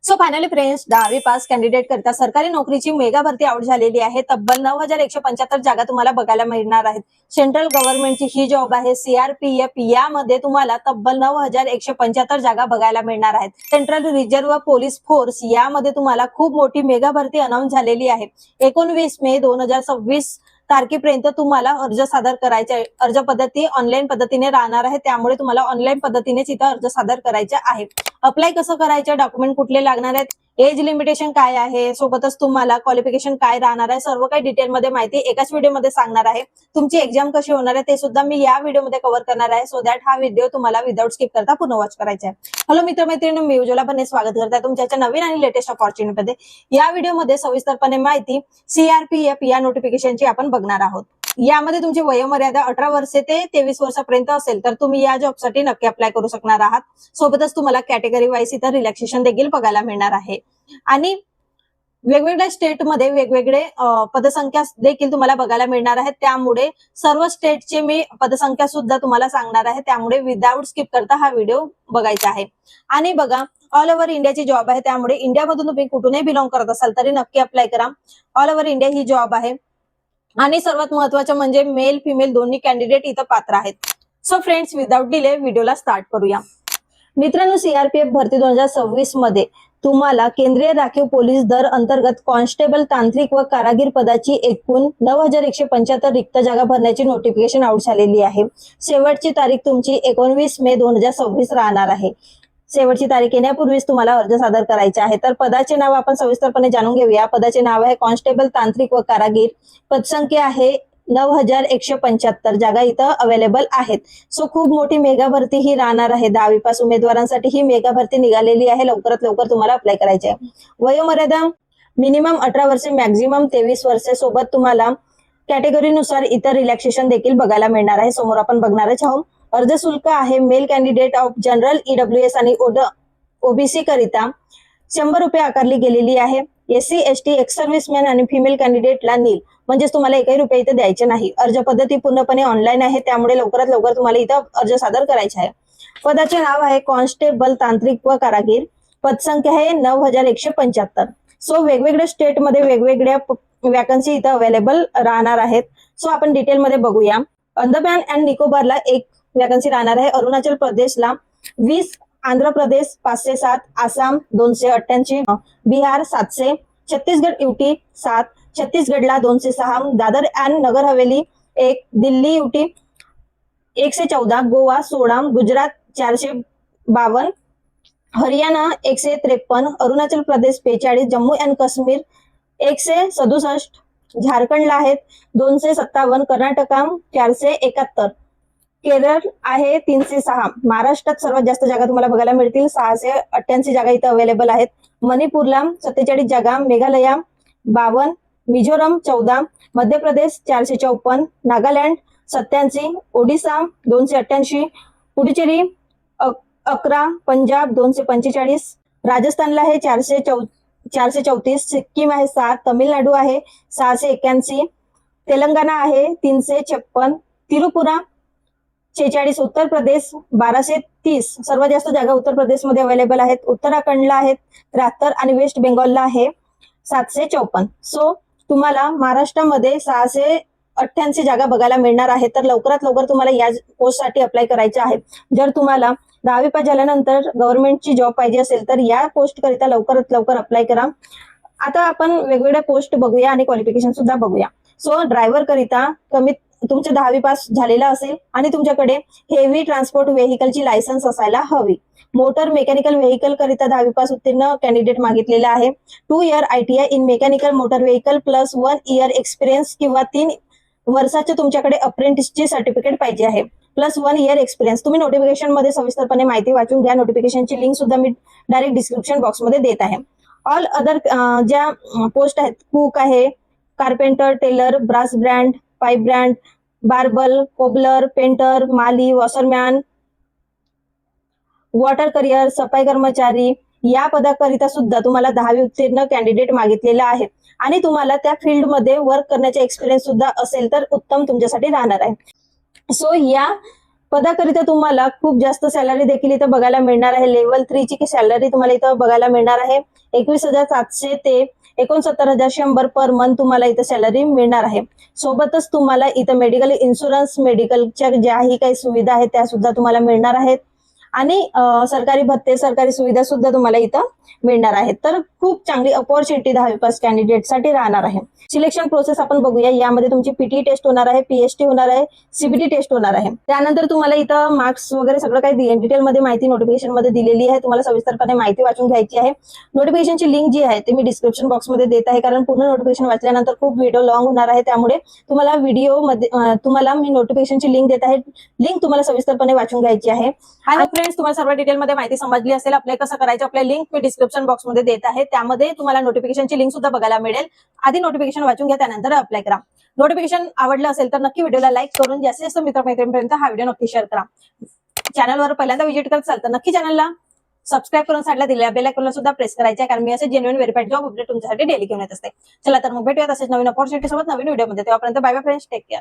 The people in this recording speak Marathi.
सो फायनली फ्रेंड्स 10वी पास कॅन्डिडेट करता सरकारी नोकरीची मेगा भरती आउट झालेली आहे। तब्बल 9175 जागा तुम्हाला बघायला मिळणार आहेत। सेंट्रल गव्हर्नमेंटची ही जॉब आहे सीआरपीएफ, यामध्ये तुम्हाला तब्बल 9175 जागा बघायला मिळणार आहेत। सेंट्रल रिझर्व्ह पोलीस फोर्स यामध्ये तुम्हाला खूप मोठी मेगा भरती अनाउन्स झालेली आहे। 19 मे 2026 तारखेपर्यंत तुम्हाला अर्ज सादर करायचे आहे। अर्ज पद्धती ऑनलाईन पद्धतीने राहणार आहे, त्यामुळे तुम्हाला ऑनलाईन पद्धतीनेच इथं अर्ज सादर करायचे आहे। अप्लाय कसं करायचं, डॉक्युमेंट कुठले लागणार आहेत, एज लिमिटेशन काय आहे, सोबतच तुम्हाला क्वालिफिकेशन काय राहणार आहे, सर्व काही डिटेलमध्ये माहिती एकाच व्हिडिओमध्ये सांगणार आहे। तुमची एक्झाम कशी होणार आहे ते सुद्धा मी या व्हिडिओमध्ये कव्हर करणार आहे, सो दॅट हा व्हिडिओ तुम्हाला विदाउट स्किप करता पूर्ण वॉच करायचा आहे। हॅलो मित्रमैत्रिणी, मी उज्ज्वला पण स्वागत करते तुमच्या नवीन आणि लेटेस्ट अपॉर्च्युनिटीमध्ये। या व्हिडिओमध्ये सविस्तरपणे माहिती सीआरपीएफ या नोटिफिकेशनची आपण बघणार आहोत। यामध्ये तुमची वयोमर्यादा 18 वर्षे ते 23 वर्षापर्यंत असेल तर तुम्ही या जॉबसाठी नक्की अप्लाय करू शकणार आहात। सोबतच तुम्हाला कॅटेगरी वाईज इथं रिलॅक्सेशन देखील बघायला मिळणार आहे आणि वेगवेगळ्या स्टेटमध्ये वेगवेगळे पदसंख्या देखील तुम्हाला बघायला मिळणार आहेत। त्यामुळे सर्व स्टेटचे मी पदसंख्या सुद्धा तुम्हाला सांगणार आहे, त्यामुळे विदाउट स्किप करता हा व्हिडिओ बघायचा आहे। आणि बघा, ऑल ओव्हर इंडियाची जॉब आहे, त्यामुळे इंडियामधून तुम्ही कुठूनही बिलॉंग करत असाल तरी नक्की अप्लाय करा। ऑल ओव्हर इंडिया ही जॉब आहे आणि सर्वात महत्त्वाचं म्हणजे मेल फिमेल दोन्ही कॅन्डिडेट इथं पात्र आहेत। सो फ्रेंड्स, विदाउट डिले व्हिडिओला स्टार्ट करूया। मित्रांनो, सीआरपीएफ भरती 2026 मध्ये तुम्हाला केंद्रीय राखीव पोलीस दल अंतर्गत कॉन्स्टेबल, तांत्रिक व कारागीर पदाची एकूण 9175 रिक्त जागा भरण्याची नोटिफिकेशन आउट झालेली आहे। शेवटची तारीख तुमची 19 मे 2026 राहणार आहे। शेवटची तारीख येण्यापूर्वीच तुम्हाला अर्ज सादर करायचे आहे। तर पदाचे नाव आपण सविस्तरपणे जाणून घेऊया। पदाचे नाव आहे कॉन्स्टेबल, तांत्रिक व कारागीर। पदसंख्या आहे 9175 जागा इथं अवेलेबल आहेत। सो खूप मोठी मेगा भरती ही राहणार आहे। 10वी पास उमेदवारांसाठी ही मेगा भरती निघालेली आहे। लवकरात लवकर तुम्हाला अप्लाय करायचे आहे। वयोमर्यादा मिनिमम 18 वर्षे, मॅक्झिमम 23 वर्षे। सोबत तुम्हाला कॅटेगरीनुसार इतर रिलॅक्सेशन देखील बघायला मिळणार आहे, समोर आपण बघणारच आहोत। अर्ज शुल्क आहे mail candidate of general EWS आणि ओबीसी करिता 100 रुपये आकारली गेलेली आहे। एससी एसटी, एक्स सर्व्हिसमॅन आणि फिमेल कॅन्डिडेटला नील, म्हणजे तुम्हाला एकही रुपये इथे द्यायचे नाही। अर्ज पद्धती पूर्णपणे ऑनलाईन आहे, त्यामुळे लवकरात लवकर तुम्हाला इथं अर्ज सादर करायचे आहे। पदाचे नाव आहे कॉन्स्टेबल, तांत्रिक व कारागीर। पदसंख्या आहे 9175। सो वेगवेगळ्या स्टेटमध्ये वेगवेगळ्या वॅकन्सी इथं अवेलेबल राहणार आहेत। सो आपण डिटेलमध्ये बघूया। अंदमान अँड निकोबारला एक वॅकन्सी राहणार आहे, अरुणाचल प्रदेशला 20, Andhra Pradesh 507, Assam 288, Bihar 700, Chhattisgarh UT 7, छत्तीसगडला 206, Dadar and Nagar Haveli 1, Delhi UT 114, Goa 16, Gujarat 452, Haryana 153, Arunachal Pradesh 45, Jammu and Kashmir 167, झारखंडला आहेत 257, कर्नाटका 471, केरळ आहे 306, महाराष्ट्रात सर्वात जास्त जागा तुम्हाला बघायला मिळतील 688 जागा इथं अवेलेबल आहेत। मणिपूरला 47 जागा, मेघालया 52, मिझोरम 14, मध्य प्रदेश 454, नागालँड 87, ओडिसा 288, पुडुचेरी 11, पंजाब 245, राजस्थानला आहे 434, सिक्कीम आहे 7, तमिळनाडू आहे 681, तेलंगणा आहे 356, त्रिपुरा 46, उत्तर प्रदेश 1230, सर्वात जास्त जागा उत्तर प्रदेशमध्ये अवेलेबल आहेत। उत्तराखंडला आहेत 73 आणि वेस्ट बेंगॉलला आहे 754। सो तुम्हाला महाराष्ट्रामध्ये 688 जागा बघायला मिळणार आहेत। तर लवकरात लवकर तुम्हाला या पोस्टसाठी अप्लाय करायचे आहे। जर तुम्हाला 10वी पास झाल्यानंतर गव्हर्नमेंटची जॉब पाहिजे असेल तर या पोस्ट करिता लवकरात लवकर अप्लाय करा। आता आपण वेगवेगळ्या पोस्ट बघूया आणि क्वालिफिकेशन सुद्धा बघूया। सो ड्रायव्हर करिता तुमचे 10वी पास झालेला असेल आणि तुमच्याकडे हेवी ट्रान्सपोर्ट व्हेकलची लायसन्स असायला हवी। मोटर मेकॅनिकल व्हेकल करिता 10वी पास उत्तीर्ण कॅन्डिडेट मागितलेला आहे। 2 year ITI in mechanical motor vehicle plus 1 year experience किंवा 3 वर्षाचे तुमच्याकडे अप्रेंटिसची सर्टिफिकेट पाहिजे आहे, प्लस 1 इयर एक्सपिरियन्स। तुम्ही नोटिफिकेशन मध्ये सविस्तरपणे माहिती वाचून घ्या। नोटिफिकेशनची लिंक सुद्धा मी डायरेक्ट डिस्क्रिप्शन बॉक्समध्ये देत आहे। ऑल अदर ज्या पोस्ट आहेत, कुक आहे, carpenter, tailor, brass band, pipe band, barber, cobbler, painter, माली, वॉशरमॅन, वॉटर करियर, सफाई कर्मचारी या पदाकरिता सुद्धा तुम्हाला 10वी उत्तीर्ण कॅन्डिडेट मागितलेला आहे आणि तुम्हाला त्या फील्डमध्ये वर्क करण्याचा एक्सपिरियन्स सुद्धा असेल तर उत्तम तुमच्यासाठी राहणार आहे। सो या पदाकरिता तुम्हाला खूप जास्त सॅलरी देखील इथं बघायला मिळणार आहे. लेवल 3 ची सॅलरी तुम्हाला इथं बघायला मिळणार आहे. 21,700 ते 69,100 पर मंथ तुम्हाला इथं सॅलरी मिळणार आहे. सोबतच तुम्हाला इथं मेडिकल इन्शुरन्स, मेडिकलच्या ज्याही काही सुविधा आहेत त्या सुद्धा तुम्हाला मिळणार आहेत आणि सरकारी भत्ते, सरकारी सुविधा सुद्धा तुम्हाला इथं मिळणार आहेत. तर खूप चांगली अपॉर्च्युनिटी 10वी पास कॅन्डिडेटसाठी राहणार आहे. सिलेक्शन प्रोसेस आपण बघूया. यामध्ये तुमची पीटी टेस्ट होणार आहे, पीएचटी होणार आहे, सीबीटी टेस्ट होणार आहे. त्यानंतर तुम्हाला इथं मार्क्स वगैरे सगळं काही डिटेलमध्ये माहिती नोटिफिकेशन मध्ये दिलेली आहे. तुम्हाला सविस्तरपणे माहिती वाचून घ्यायची आहे. नोटिफिकेशनची लिंक जी आहे ते मी डिस्क्रिप्शन बॉक्समध्ये देत आहे, कारण पूर्ण नोटिफिकेशन वाचल्यानंतर खूप व्हिडिओ लॉंग होणार आहे. त्यामुळे तुम्हाला व्हिडिओमध्ये तुम्हाला मी नोटिफिकेशनची लिंक देत आहे. लिंक तुम्हाला सविस्तरपणे वाचून घ्यायची आहे. आणि फ्रेंड्स, तुम्हाला सर्व डिटेलमध्ये माहिती समजली असेल. अप्लाय कसं करायचं, आपल्या लिंक मी डिस्क्रिप्शन बॉक्समध्ये देत आहे. त्यामध्ये तुम्हाला नोटिफिकेशनची लिंक सुद्धा बघायला मिळेल. आधी नोटिफिकेशन वाचून घ्या, त्यानंतर अप्लाय करा. नोटिफिकेशन आवडलं असेल तर नक्की व्हिडिओला लाईक करून जास्तीत जास्त मित्रमैत्रिणींपर्यंत हा व्हिडिओ नक्की शेअर करा. चॅनलवर पहिल्यांदा व्हिजिट करत असाल तर नक्की चॅनलला सबस्क्राईब करून साईडला दिलेल्या बेल आयकॉनला सुद्धा प्रेस करायचं आहे, कारण मी असे जेन्युइन व्हेरिफाईड जॉब अपडेट तुमच्यासाठी डेली घेऊन येत असते. चला तर मग भेटूयात असेच नवीन अपॉर्च्युनिटी सोबत नवीन व्हिडिओमध्ये. तेव्हापर्यंत bye bye friends, take care.